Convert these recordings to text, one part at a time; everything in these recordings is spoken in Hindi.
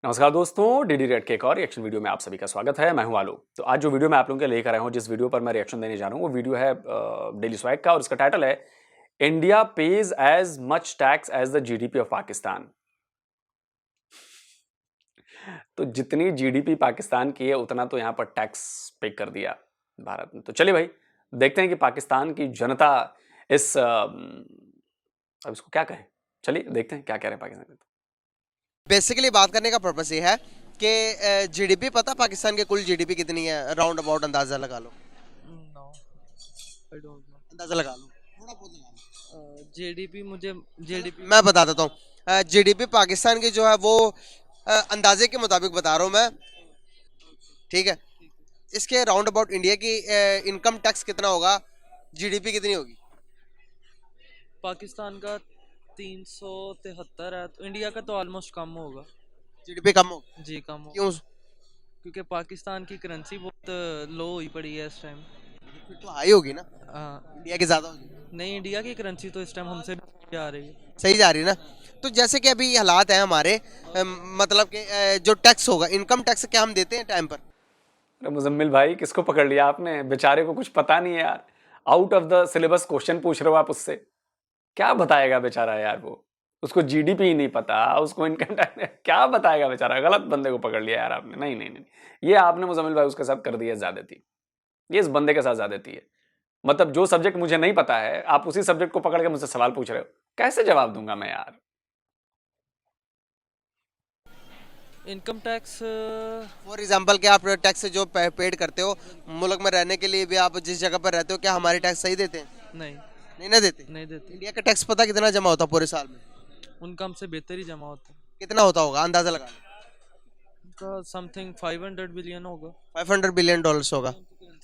नमस्कार दोस्तों, डीडी रेड के एक और रिएक्शन वीडियो में आप सभी का स्वागत है। मैं हूं आलोक। तो आज जो वीडियो मैं आप लोगों के लिए लेकर आया हूं, जिस वीडियो पर मैं रिएक्शन देने जा रहा हूं, वो वीडियो है डेली स्वैग का और इसका टाइटल है India pays as much tax as the GDP of Pakistan. तो जितनी जीडीपी पाकिस्तान की है उतना तो यहां पर टैक्स पे कर दिया भारत ने। तो चलिए भाई देखते हैं कि पाकिस्तान की जनता इस अब इसको क्या कहें, चलिए देखते हैं क्या कह रहे हैं पाकिस्तान के। बेसिकली बात करने का पर्पस ये है कि जीडीपी पता पाकिस्तान के कुल जीडीपी कितनी है, राउंड अबाउट अंदाजा लगा लो। No I don't know. अंदाजा लगा लो, थोड़ा बहुत लगा लो। जीडीपी मुझे जीडीपी मैं बता देता हूँ। जीडीपी पाकिस्तान की जो है वो अंदाजे के मुताबिक बता रहा हूँ मैं, ठीक है। इसके राउंड अबाउट इंडिया की इनकम टैक्स कितना होगा, जीडीपी कितनी होगी? पाकिस्तान का 373 है, तो इंडिया का तो ऑलमोस्ट कम होगा। जीडीपी कम होगी? जी कम होगा, क्यों? क्योंकि पाकिस्तान की करेंसी बहुत लो हुई पड़ी है इस टाइम। फिर तो हाई होगी ना, हाँ, इंडिया की ज्यादा होगी। नहीं इंडिया की करेंसी तो इस टाइम हमसे भी आ रही है। सही जा रही है ना। तो जैसे कि अभी हालात हैं हमारे, मतलब कि जो टैक्स होगा, इनकम टैक्स क्या हम देते हैं टाइम पर? अरे मुजम्मिल भाई, किसको पकड़ लिया आपने? बेचारे को कुछ पता नहीं है यार। Out of the syllabus question पूछ रहे हो आप उससे, क्या बताएगा बेचारा यार? वो उसको जीडीपी ही नहीं पता, उसको इनकम टैक्स क्या बताएगा बेचारा? गलत बंदे को पकड़ लिया यार आपने। नहीं नहीं नहीं, ये आपने मुजम्मिल भाई उसके साथ कर दिया ज्यादती। ये इस बंदे के साथ ज्यादती है। मतलब जो सब्जेक्ट मुझे नहीं पता है, आप उसी सब्जेक्ट को पकड़ के मुझसे सवाल पूछ रहे हो, कैसे जवाब दूंगा मैं यार? इनकम टैक्स फॉर एग्जाम्पल क्या आप टैक्स जो पेड करते हो मुल्क में रहने के लिए भी, आप जिस जगह पर रहते हो, क्या हमारी टैक्स सही देते हैं? नहीं नहीं ना देते। नहीं देते। इंडिया का टैक्स पता कितना जमा होता है पूरे साल में? उनका हमसे बेहतर ही जमा होता है। कितना होता होगा, अंदाजा लगा लो। उनका समथिंग 500 बिलियन होगा। $500 बिलियन होगा।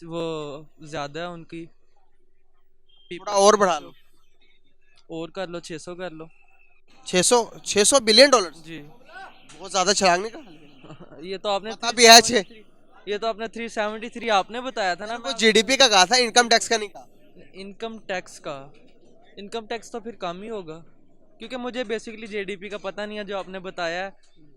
वो ज्यादा है उनकी। थोड़ा और बढ़ा लो। और कर लो, 600 कर लो। 600 बिलियन डॉलर? जी बहुत ज्यादा छलांग नहीं कहा? ये तो आपने पता भी है छे। ये तो आपने 373 आपने बताया था ना। वो जीडीपी का कहा था, इनकम टैक्स का नहीं कहा। इनकम टैक्स तो फिर कम ही होगा, क्योंकि मुझे बेसिकली जीडीपी का पता नहीं है जो आपने बताया है।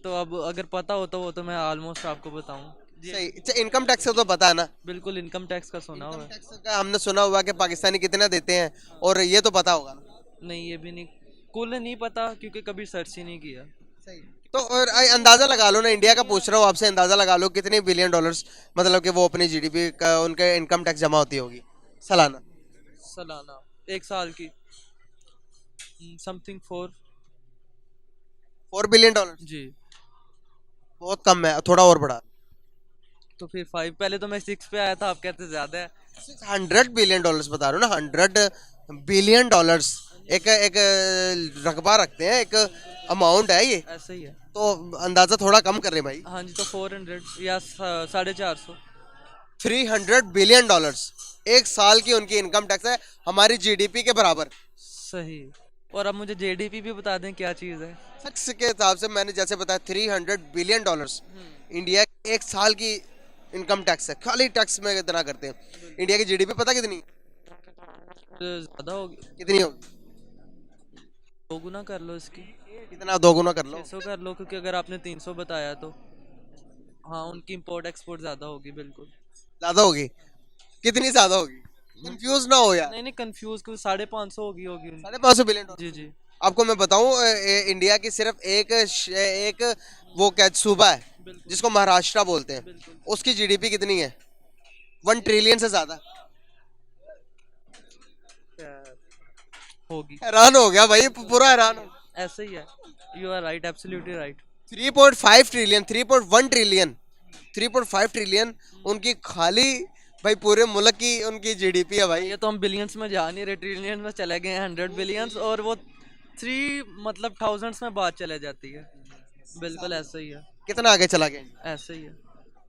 तो अब अगर पता हो तो वो तो मैं ऑलमोस्ट आपको बताऊं। सही। अच्छा, इनकम टैक्स का तो पता है ना? बिल्कुल इनकम टैक्स का सुना हुआ है। टैक्स का हमने सुना हुआ कि पाकिस्तानी कितना देते हैं, और ये तो पता होगा ना? नहीं ये भी नहीं, कुल नहीं पता क्योंकि कभी सर्च ही नहीं किया। सही। तो और अंदाजा लगा लो ना, इंडिया का पूछ रहा हूँ आपसे, अंदाजा लगा लो कितने बिलियन डॉलर्स मतलब कि वो अपनी जीडीपी का उनके इनकम टैक्स जमा होती होगी सालाना? सालाना एक साल की समथिंग 4 बिलियन डॉलर? जी। बहुत कम है, थोड़ा और बढ़ा। तो फिर 5, पहले तो मैं 6 पे आया था, आप कहते ज्यादा है। $100 बिलियन बता रहे हो ना, $100 बिलियन। एक एक रकबा रखते हैं, एक अमाउंट है ये। ऐसा ही है। तो अंदाजा थोड़ा कम कर रहे हैं भाई। हाँ जी, तो 400 या 450। $300 बिलियन एक साल की उनकी इनकम टैक्स है, हमारी जीडीपी के बराबर। सही। और अब मुझे जेडीपी भी बता दें क्या चीज़ है। टैक्स के हिसाब से मैंने जैसे बताया $300 बिलियन इंडिया एक साल की इनकम टैक्स है, खाली टैक्स में इतना करते हैं। इंडिया की जीडीपी पता कितनी? ज़्यादा होगी। कितनी होगी? 2 गुना कर लो इसकी। कितना? 2 गुना कर लो। 600 कर लो, क्योंकि अगर आपने 300 बताया तो हाँ उनकी इंपोर्ट एक्सपोर्ट ज़्यादा होगी। बिल्कुल ज्यादा होगी? कितनी ज्यादा होगी? कंफ्यूज ना हो यार। नहीं नहीं कंफ्यूज, क्योंकि 550 होगी उनकी। $550 बिलियन। जी जी। आपको मैं बताऊं, इंडिया की सिर्फ एक वो क्या सूबा है बिल्कुल जिसको महाराष्ट्र बोलते हैं, बिल्कुल। उसकी जीडीपी कितनी है? 1 ट्रिलियन से ज्यादा। होगी। हैरान हो गया भाई, पूरा हैरान हो। ऐसा ही है। You are right, absolutely right. 3.5 trillion, 3.1 trillion, 3.5 trillion उनकी खाली भाई पूरे मुल्क की उनकी जीडीपी है भाई। ये तो हम बिलियंस में जा नहीं रहे, ट्रिलियन में चले गए हैं, 100 बिलियंस, और वो 3 मतलब थाउजेंड्स में बात चले जाती है। बिल्कुल ऐसा ही है। कितना आगे चला गया? ऐसा ही है।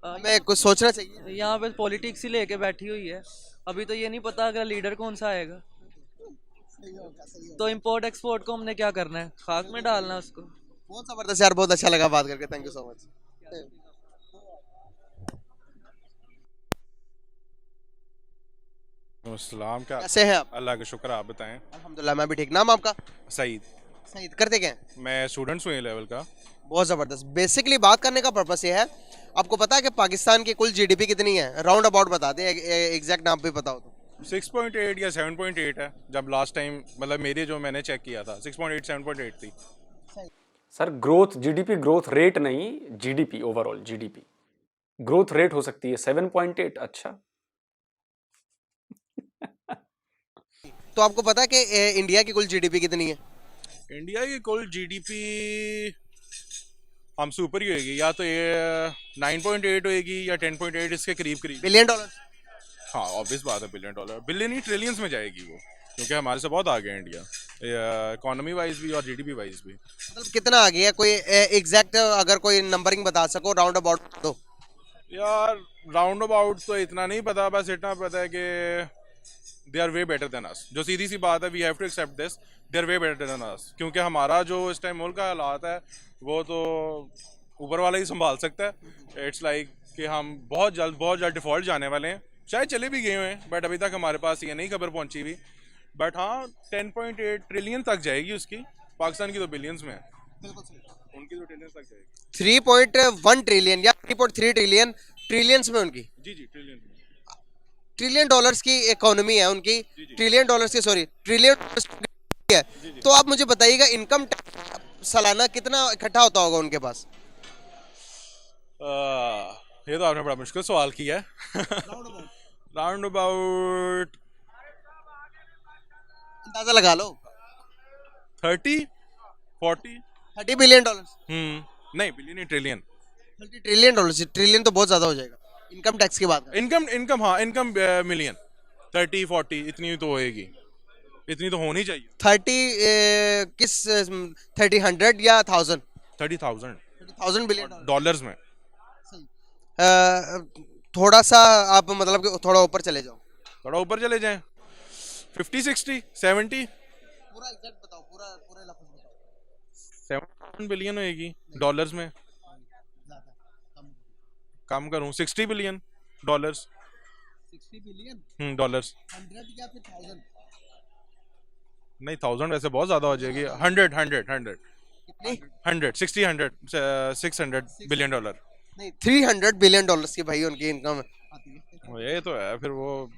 हमें कुछ सोचना चाहिए। यहाँ पे पॉलिटिक्स ही लेके बैठी हुई है। अभी तो ये नहीं पता अगर लीडर कौन सा आएगा। तो इंपोर्ट एक्सपोर्ट को हमने क्या करना है, खाक में डालना है उसको। बहुत जबरदस्त यार, बहुत अच्छा लगा बात करके, थैंक यू सो मच। अस्सलाम। क्या कैसे हैं आप? अल्लाह का शुक्र, आप बताएं। अल्हम्दुलिल्लाह मैं भी ठीक। नाम आपका? सईद। सईद। करते क्या हैं? मैं स्टूडेंट्स हूँ ए लेवल का। बहुत जबरदस्त। बेसिकली बात करने का पर्पस ये है, आपको पता है कि पाकिस्तान की कुल जीडीपी कितनी है? राउंड अबाउट बता दे, एग्जैक्ट नाम भी बताओ तो। 6.8 या 7.8 है। जब लास्ट टाइम मतलब मेरे जो मैंने चेक किया था 6.8 7.8 थी। Sir growth, GDP growth rate नहीं, GDP overall GDP growth rate हो सकती है 7.8। अच्छा, तो आपको पता है कि इंडिया की कुल जीडीपी कितनी है? इंडिया की कुल जीडीपी हमसे ऊपर ही होगी, या तो ये 9.8 होगी या 10.8, इसके करीब करीब। Billion dollar? हाँ ऑब्वियस बात है, बिलियन डॉलर, बिलियन ही ट्रिलियंस में जाएगी वो, क्योंकि हमारे से बहुत आगे है इंडिया, इकोनॉमी वाइज भी और जीडीपी वाइज भी। मतलब कितना आ गया? कोई एग्जैक्ट अगर कोई नंबरिंग बता सको, राउंड अबाउट तो। यार राउंड अबाउट तो इतना नहीं पता, बस इतना पता है कि they are way better than us. जो सीधी सी बात है, we have to accept this, they are way better than us, क्योंकि हमारा जो इस टाइम मुल्क का हालात है वो तो ऊपर वाला ही संभाल सकता है। इट्स लाइक कि हम बहुत जल्द डिफॉल्ट जाने वाले हैं, शायद चले भी गए हुए हैं, बट अभी तक हमारे पास ये नहीं खबर पहुंची हुई। बट हाँ 10.8 ट्रिलियन तक जाएगी उसकी, पाकिस्तान की तो बिलियंस में है, उनकी तो ट्रिलियंस तक जाएगी। 3.1 ट्रिलियन या 3.3 ट्रिलियन, ट्रिलियंस में उनकी। जी ट्रिलियन। ट्रिलियन डॉलर्स की इकोनॉमी है उनकी। जी। ट्रिलियन डॉलर्स की, सॉरी, ट्रिलियन है। तो आप मुझे बताइएगा, इनकम सालाना कितना इकट्ठा होता होगा उनके पास? ये तो आपने बड़ा मुश्किल सवाल किया है। राउंड अबाउट अंदाजा लगा लो। 30-40। 30 बिलियन डॉलर? नहीं बिलियन नहीं, ट्रिलियन। 30 trillion dollar? ट्रिलियन तो बहुत ज्यादा हो जाएगा। इनकम टैक्स की बात है। इनकम हाँ, इनकम मिलियन 30-40 इतनी तो होएगी, इतनी तो होनी चाहिए। 30 किस 30 100 या 1000? 30,000 1000 बिलियन डॉलर डॉलर्स में। थोड़ा सा आप मतलब कि थोड़ा ऊपर चले जाओ। थोड़ा ऊपर चले जाएं, 50-60-70। पूरा एग्जैक्ट बताओ, पूरा पूरे लफ्ज बताओ। 7 बिलियन होएगी डॉलर्स में। कम करूं, 60 बिलियन डॉलर्स। 60 billion dollars. 100 या फिर 1000? नहीं 1000 वैसे बहुत ज्यादा हो जाएगी। 100 कितनी? 100 60 100 600 बिलियन डॉलर। नहीं, 300 बिलियन डॉलर्स की भाई उनकी इनकम आती है। ये तो है, फिर वो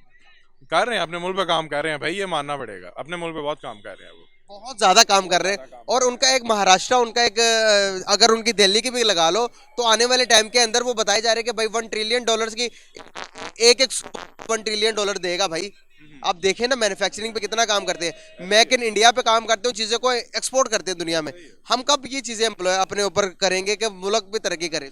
कर रहे हैं अपने मुल्क पे, काम कर रहे हैं भाई, ये मानना पड़ेगा, अपने मुल्क पे बहुत काम कर रहे हैं वो, बहुत ज्यादा काम कर रहे हैं। और उनका एक महाराष्ट्र, उनका एक अगर उनकी दिल्ली की भी लगा लो, तो आने वाले टाइम के अंदर वो बताए जा रहे हैं कि भाई 1 ट्रिलियन डॉलर्स की एक 1 ट्रिलियन डॉलर देगा भाई। आप देखें ना, मैन्युफैक्चरिंग पे कितना काम करते हैं, मेक इन इंडिया पे काम करते हो, चीजें को एक्सपोर्ट करते हैं दुनिया में। हम कब ये चीजें अपने ऊपर करेंगे कि मुल्क भी तरक्की करे?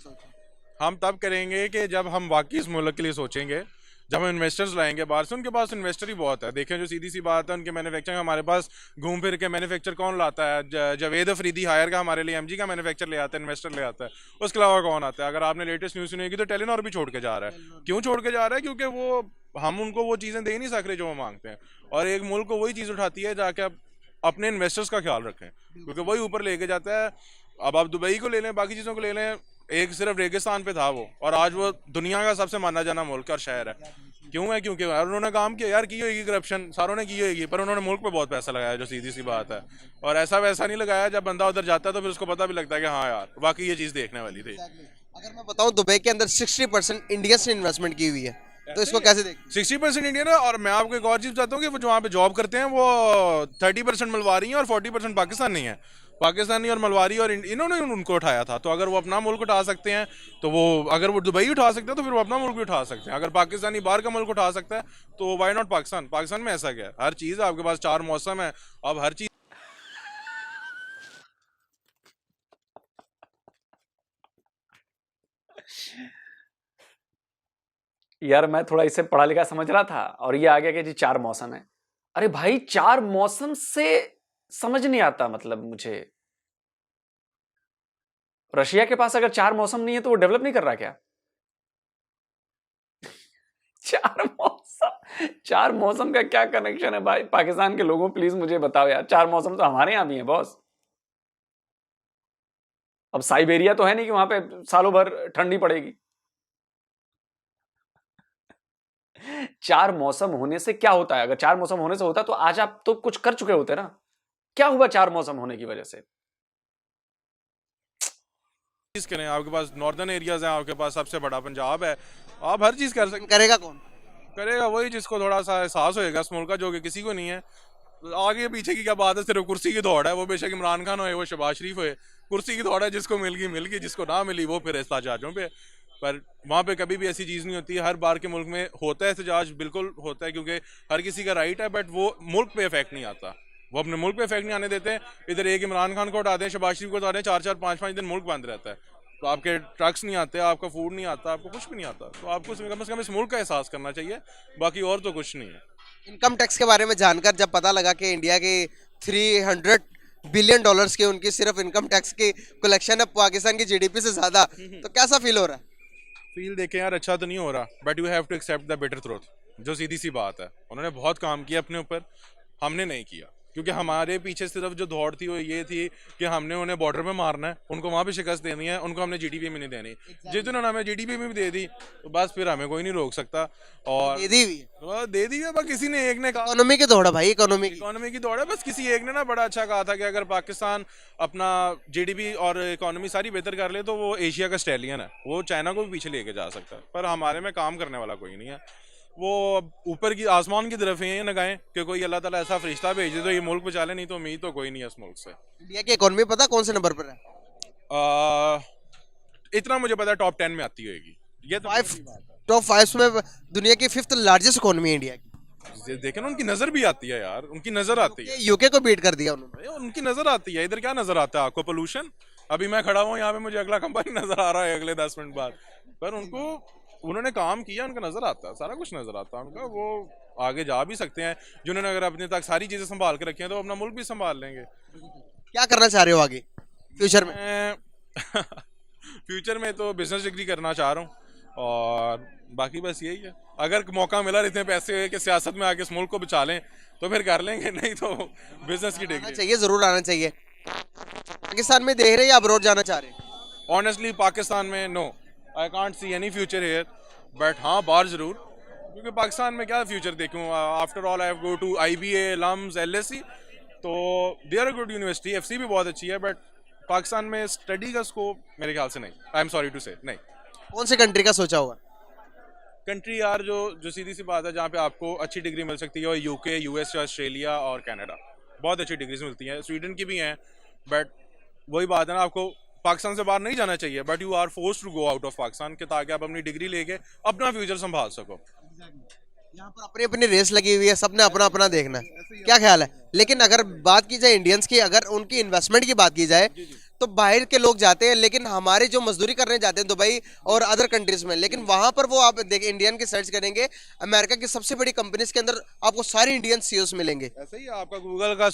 हम तब करेंगे कि जब हम वाकई इस मुल्क के लिए सोचेंगे, जब हम इन्वेस्टर्स लाएंगे बाहर से। उनके पास इन्वेस्टर ही बहुत है, देखें जो सीधी सी बात है, उनके मैन्युफैक्चरिंग हमारे पास घूम फिर के मैन्युफैक्चर कौन लाता है? जावेद अफरीदी हायर का हमारे लिए एमजी का मैन्युफैक्चर ले आता है, इन्वेस्टर ले आता है। उसके अलावा कौन आता है? अगर आपने लेटेस्ट न्यूज़ सुनी होगी तो टेलीनॉर भी छोड़ के जा रहा है। क्यों छोड़ के जा रहा है? क्योंकि वो हम उनको वो चीज़ें दे नहीं सक रहे जो वो मांगते हैं, और एक मुल्क को वही चीज़ उठाती है जाके आप अपने इन्वेस्टर्स का ख्याल रखें, क्योंकि वही ऊपर लेके जाता है। अब आप दुबई को ले लें, बाकी चीज़ों को ले लें, एक सिर्फ रेगिस्तान पे था वो, और आज वो दुनिया का सबसे माना जाना मुल्क और शहर है। क्यों है? क्योंकि उन्होंने काम किया यार, की होगी करप्शन, सारों ने की होगी, पर उन्होंने मुल्क पे बहुत पैसा लगाया, जो सीधी सी बात है। और ऐसा वैसा नहीं लगाया, जब बंदा उधर जाता है तो फिर उसको पता भी लगता है कि हाँ यार वाकई ये चीज़ देखने वाली थी। अगर मैं बताऊं, दुबई के अंदर 60% इंडिया से इन्वेस्टमेंट की हुई है, तो इसको कैसे देख? 60% इंडियन है, और मैं आपको एक और चीज़ बताता हूँ कि वो जो वहाँ पे जॉब करते हैं वो 30% मलवारी हैं और 40% पाकिस्तानी है। पाकिस्तानी और मलवारी, और इन्होंने उनको उठाया था, तो अगर वो अपना मुल्क उठा सकते हैं तो वो, अगर वो दुबई उठा सकते हैं तो फिर वो अपना मुल्क भी उठा सकते हैं। अगर पाकिस्तानी बाहर का मुल्क उठा सकता है तो वाई नॉट पाकिस्तान? पाकिस्तान में ऐसा क्या है? हर चीज़ है आपके पास, 4 मौसम है, अब हर चीज़। यार मैं थोड़ा इसे पढ़ा लिखा समझ रहा था, और ये आ गया कि जी 4 मौसम है। अरे भाई 4 मौसम से समझ नहीं आता, मतलब मुझे रशिया के पास अगर 4 मौसम नहीं है तो वो डेवलप नहीं कर रहा क्या? 4 मौसम का क्या कनेक्शन है भाई? पाकिस्तान के लोगों प्लीज मुझे बताओ यार, 4 मौसम तो हमारे यहां भी है बॉस। अब साइबेरिया तो है नहीं कि वहां पे सालों भर ठंडी पड़ेगी। 4 मौसम होने से क्या होता है? अगर 4 मौसम होने से होता तो आज आप तो कुछ कर चुके होते ना। क्या हुआ 4 मौसम होने की वजह से? चीज़ करें, आपके पास नॉर्दर्न एरियाज हैं, आपके पास सबसे बड़ा पंजाब है, आप हर चीज़ कर सकते। करेगा कौन? करेगा वही जिसको थोड़ा सा एहसास होएगा इस मुल्क का, जो कि किसी को नहीं है। आगे पीछे की क्या बात है, सिर्फ कुर्सी की दौड़ है। वो बेशक इमरान खान होए, वो शहबाज शरीफ होए, कुर्सी की दौड़ है। जिसको मिल गई, जिसको ना मिली वो फिर एहतजाजों पे। पर वहाँ पे कभी भी ऐसी चीज़ नहीं होती। हर बार के मुल्क में होता है एहतजाज, बिल्कुल होता है, क्योंकि हर किसी का राइट है, बट वो मुल्क पे इफेक्ट नहीं आता। वो अपने मुल्क पे इफेक्ट नहीं आने देते। इधर एक इमरान खान को हटा दें, शहबाज शरीफ को हटा दें, 4-4 5-5 दिन मुल्क बंद रहता है। तो आपके ट्रक्स नहीं आते, आपका फूड नहीं आता, आपको कुछ भी नहीं आता। तो आपको कम से कम इस मुल्क का एहसास करना चाहिए, बाकी और तो कुछ नहीं है। इनकम टैक्स के बारे में जानकर जब पता लगा कि इंडिया के 300 बिलियन डॉलर्स की उनकी सिर्फ इनकम टैक्स की कलेक्शन है पाकिस्तान की जीडीपी से ज्यादा, तो कैसा फील हो रहा है? फील देखें यार, अच्छा तो नहीं हो रहा, but you have to accept the better truth. जो सीधी सी बात है, उन्होंने बहुत काम किया अपने ऊपर, हमने नहीं किया। क्योंकि हमारे पीछे सिर्फ जो दौड़ थी वो ये थी कि हमने उन्हें बॉर्डर पे मारना है, उनको वहाँ पे शिकस्त देनी है, उनको हमने जीडीपी में नहीं देनी। जिस दिन उन्होंने हमें जीडीपी में भी दे दी, तो बस फिर हमें कोई नहीं रोक सकता। और दे दी हुई है। तो दे दी है, बस किसी ने एक ने कहा। इकोनॉमी की दौड़ है भाई, इकोनॉमी की। इकोनॉमी की दौड़ है, बस किसी एक ने ना बड़ा अच्छा कहा था कि अगर पाकिस्तान अपना जीडीपी और इकोनॉमी सारी बेहतर कर ले तो वो एशिया का स्टैलियन है, वो चाइना को भी पीछे लेके जा सकता है। पर हमारे में काम करने वाला कोई नहीं है। वो ऊपर की आसमान की तरफ ही लगाएं कि कोई अल्लाह ताला ऐसा फरिश्ता भेज दे तो ये मुल्क बचा ले, नहीं तो उम्मीद तो कोई नहीं है इस मुल्क से। इंडिया की इकोनॉमी पता कौन से नंबर पर है? इतना मुझे पता है टॉप 10 में आती होगी। ये तो टॉप 5 में दुनिया की 5th लार्जेस्ट इकोनॉमी है इंडिया की। देखे ना, उनकी नजर भी आती है यार, उनकी नजर आती है। यूके को बीट कर दिया उन्होंने। अरे उनकी नजर आती है। इधर क्या नजर आता है आपको? पोल्यूशन। अभी मैं खड़ा हूँ यहाँ पे, मुझे अगला कंपनी नजर आ रहा है अगले 10 मिनट बाद। पर उनको, उन्होंने काम किया, उनका नजर आता है, सारा कुछ नजर आता है उनका। वो आगे जा भी सकते हैं, जिन्होंने अगर अपने तक सारी चीजें संभाल के रखी हैं तो अपना मुल्क भी संभाल लेंगे। क्या करना चाह रहे हो आगे फ्यूचर में? फ्यूचर में तो बिजनेस डिग्री करना चाह रहा हूँ, और बाकी बस यही है। अगर मौका मिला, इतने पैसे कि सियासत में आके इस मुल्क को बचा लें तो फिर कर लेंगे, नहीं तो बिजनेस की आना डिग्री। चाहिए, जरूर आना चाहिए। पाकिस्तान में देख रहे हैं या अब्रॉड जाना चाह रहे हैं? ऑनेस्टली पाकिस्तान में no, I can't see any future here, but हाँ बाहर ज़रूर। क्योंकि पाकिस्तान में क्या फ्यूचर देखूँ? After all I have go to IBA, LUMS, LSE, तो they are a good university. FC भी बहुत अच्छी है, बट पाकिस्तान में स्टडी का स्कोप मेरे ख्याल से नहीं। आई एम सॉरी टू से, नहीं। कौन से कंट्री का सोचा हुआ? कंट्री यार, जो सीधी सी बात है, जहाँ पे आपको अच्छी डिग्री मिल सकती है, और UK, US, ऑस्ट्रेलिया और कनाडा, बहुत अच्छी डिग्रीज मिलती हैं। स्वीडन की भी हैं, बट वही बात है ना, आपको पाकिस्तान से बाहर नहीं जाना चाहिए, but you are forced to go out of Pakistan, के ताकि आप अपनी डिग्री लेके अपना फ्यूचर संभाल सको। यहाँ पर अपनी अपनी रेस लगी हुई है, सबने अपना अपना देखना है। क्या ख्याल है? लेकिन अगर बात की जाए इंडियंस की, अगर उनकी इन्वेस्टमेंट की बात की जाए, तो बाहर के लोग जाते हैं, लेकिन हमारे जो मजदूरी करने जाते हैं दुबई और अदर कंट्रीज में, लेकिन वहां पर वो आप देखें, इंडियन की सर्च करेंगे, अमेरिका की सबसे बड़ी कंपनीज के अंदर आपको सारे इंडियन CEOs मिलेंगे। ऐसे ही आपका गूगल का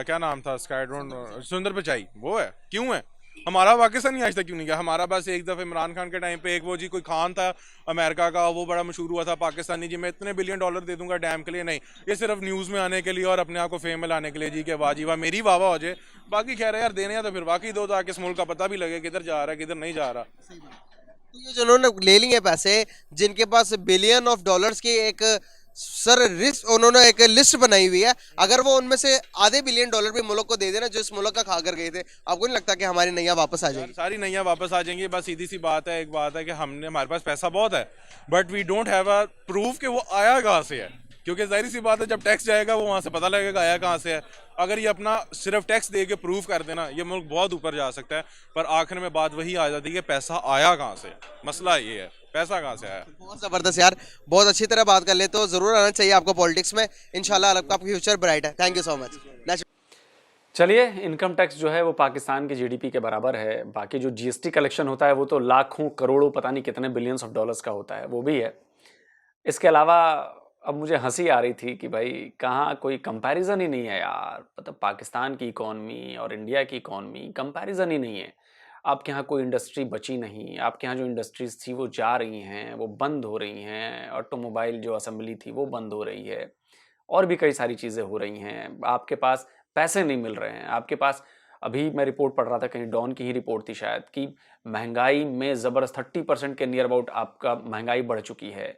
क्या नाम था, स्काईड्रोन, सुंदर पिचाई, वो है। क्यों है? हमारा पाकिस्तान ही आज तक क्यों नहीं गया? हमारा बस एक दफ़ा इमरान खान के टाइम पे एक वो जी कोई खान था अमेरिका का, वो बड़ा मशहूर हुआ था पाकिस्तानी जी, मैं इतने $1 बिलियन दे दूंगा डैम के लिए। नहीं, ये सिर्फ न्यूज़ में आने के लिए और अपने आप को फेम में लाने के लिए जी, कि वाह जी वाह मेरी वाह वाह हो जाए। बाकी कह रहे यार देने हैं तो फिर बाकी दो, ताकि इस मुल्क का पता भी लगे किधर जा रहा है किधर नहीं जा रहा। तो ये जो उन्होंने ले लिए पैसे, जिनके पास बिलियन ऑफ डॉलर्स की एक सर रिस्क, उन्होंने एक लिस्ट बनाई हुई है, अगर वो उनमें से आधे $1 बिलियन भी मुल्क को दे देना जो इस मुल्क का खा कर गए थे, आपको नहीं लगता कि हमारी नैया वापस आ जाएगी? सारी नैया वापस आ जाएंगी। बस सीधी सी बात है, एक बात है कि हमारे पास पैसा बहुत है, but we don't have a proof कि वो आया कहाँ से है। क्योंकि जाहिर सी बात है, जब टैक्स जाएगा वो वहाँ से पता लगेगा आया कहाँ से है। अगर ये अपना सिर्फ टैक्स दे के प्रूव कर देना, ये मुल्क बहुत ऊपर जा सकता है। पर आखिर में बात वही आ जाती है कि पैसा आया कहाँ से। मसला ये है, पैसा कहाँ से आया। बहुत जबरदस्त यार, बहुत अच्छी तरह बात कर ले, तो जरूर आना चाहिए आपको पॉलिटिक्स में। इंशाल्लाह आपका फ्यूचर ब्राइट है। Thank you so much. चलिए, इनकम टैक्स जो है वो पाकिस्तान की GDP के बराबर है। बाकी जो GST कलेक्शन होता है वो तो लाखों करोड़ों पता नहीं कितने बिलियंस ऑफ डॉलर्स का होता है, वो भी है। इसके अलावा अब मुझे हंसी आ रही थी कि भाई कहाँ कोई कंपैरिजन ही नहीं है यार। मतलब पाकिस्तान की इकॉनमी और इंडिया की इकॉनमी कंपैरिजन ही नहीं है। आपके यहाँ कोई इंडस्ट्री बची नहीं, आपके यहाँ जो इंडस्ट्रीज थी वो जा रही हैं, वो बंद हो रही हैं। ऑटोमोबाइल जो असेंबली थी वो बंद हो रही है, और भी कई सारी चीज़ें हो रही हैं। आपके पास पैसे नहीं मिल रहे हैं। आपके पास, अभी मैं रिपोर्ट पढ़ रहा था, कहीं डॉन की ही रिपोर्ट थी शायद, कि महंगाई में ज़बरदस्त 30% के नियर अबाउट आपका महंगाई बढ़ चुकी है।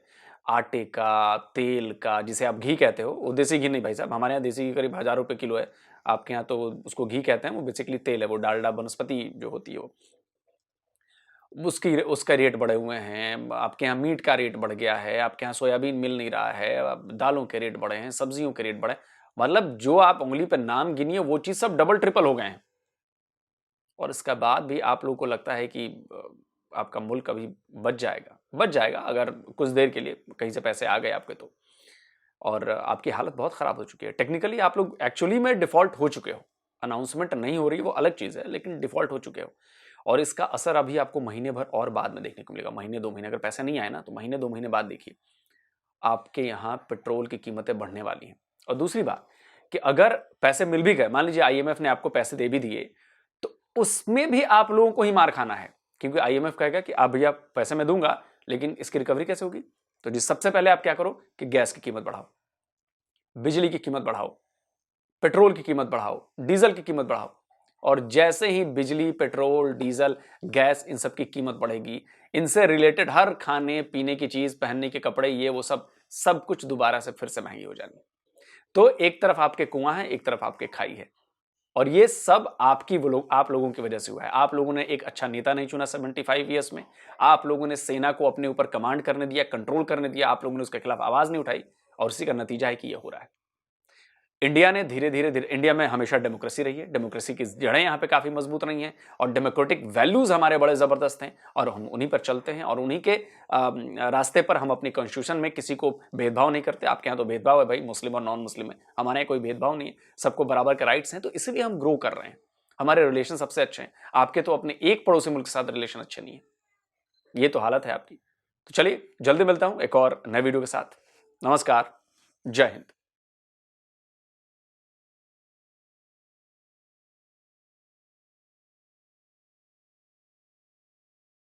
आटे का, तेल का, जिसे आप घी कहते हो, वो देसी घी नहीं भाई साहब, हमारे यहाँ देसी घी करीब 1000 रुपये किलो है। आपके यहाँ तो उसको घी कहते हैं, वो बेसिकली तेल है, वो डालडा वनस्पति जो होती है वो। उसका रेट बढ़े हुए हैं, आपके यहाँ मीट का रेट बढ़ गया है, आपके यहाँ सोयाबीन मिल नहीं रहा है, अब दालों के रेट बढ़े हैं, सब्जियों के रेट बढ़े, मतलब जो आप उंगली पर नाम गिनिए वो चीज सब डबल ट्रिपल हो गए हैं। और इसका बाद भी आप लोगों को लगता है कि आपका मुल्क अभी बच जाएगा अगर कुछ देर के लिए कहीं से पैसे आ गए आपके तो। और आपकी हालत बहुत खराब हो चुकी है। टेक्निकली आप लोग एक्चुअली में डिफॉल्ट हो चुके हो, अनाउंसमेंट नहीं हो रही वो अलग चीज है, लेकिन डिफॉल्ट हो चुके हो। और इसका असर अभी आपको महीने भर और बाद में देखने को मिलेगा, महीने 2 महीने। अगर पैसे नहीं आए ना तो महीने 2 महीने बाद देखिए आपके यहाँ पेट्रोल की कीमतें बढ़ने वाली हैं। और दूसरी बात कि अगर पैसे मिल भी गए, मान लीजिए आईएमएफ ने आपको पैसे दे भी दिए, तो उसमें भी आप लोगों को ही मार खाना है, क्योंकि आईएमएफ कहेगा कि आप भैया पैसे मैं दूंगा लेकिन इसकी रिकवरी कैसे होगी। तो जी सबसे पहले आप क्या करो कि गैस की कीमत बढ़ाओ, बिजली की कीमत बढ़ाओ, पेट्रोल की कीमत बढ़ाओ, डीजल की कीमत बढ़ाओ। और जैसे ही बिजली, पेट्रोल, डीजल, गैस इन सब की कीमत बढ़ेगी, इनसे रिलेटेड हर खाने पीने की चीज, पहनने के कपड़े, ये वो सब कुछ दोबारा से फिर से महंगी हो जाएंगे। तो एक तरफ आपके कुआं है, एक तरफ आपके खाई है। और ये सब आप लोगों की वजह से हुआ है। आप लोगों ने एक अच्छा नेता नहीं चुना 75 ईयर्स में। आप लोगों ने सेना को अपने ऊपर कमांड करने दिया, कंट्रोल करने दिया। आप लोगों ने उसके खिलाफ आवाज नहीं उठाई, और इसी का नतीजा है कि ये हो रहा है। इंडिया ने धीरे धीरे इंडिया में हमेशा डेमोक्रेसी रही है, डेमोक्रेसी की जड़ें यहाँ पे काफी मजबूत रही हैं, और डेमोक्रेटिक वैल्यूज हमारे बड़े जबरदस्त हैं, और हम उन्हीं पर चलते हैं, और उन्हीं के रास्ते पर हम अपनी कॉन्स्टिट्यूशन में किसी को भेदभाव नहीं करते। आपके यहाँ तो भेदभाव है भाई, मुस्लिम और नॉन मुस्लिम में, हमारे यहाँ कोई भेदभाव नहीं है, सबको बराबर के राइट्स हैं। तो इसलिए हम ग्रो कर रहे हैं, हमारे रिलेशन सबसे अच्छे हैं। आपके तो अपने एक पड़ोसी मुल्क के साथ रिलेशन अच्छे नहीं है, ये तो हालत है आपकी। तो चलिए जल्दी मिलता हूं एक और नए वीडियो के साथ। नमस्कार, जय हिंद।